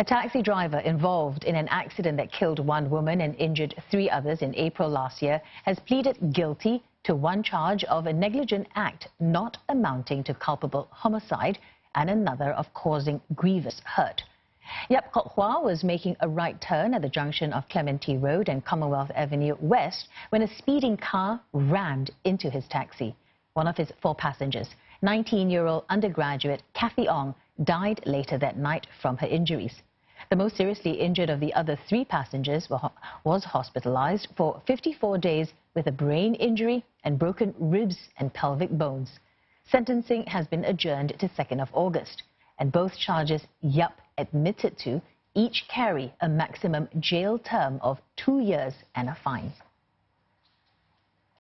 A taxi driver involved in an accident that killed one woman and injured 3 others in April last year has pleaded guilty to one charge of a negligent act not amounting to culpable homicide and another of causing grievous hurt. Yap Kok Hua was making a right turn at the junction of Clementi Road and Commonwealth Avenue West when a speeding car rammed into his taxi. One of his 4 passengers, 19-year-old undergraduate Kathy Ong, died later that night from her injuries. The most seriously injured of the other 3 passengers was hospitalized for 54 days with a brain injury and broken ribs and pelvic bones. Sentencing has been adjourned to 2nd of August, and both charges Yap admitted to each carry a maximum jail term of 2 years and a fine.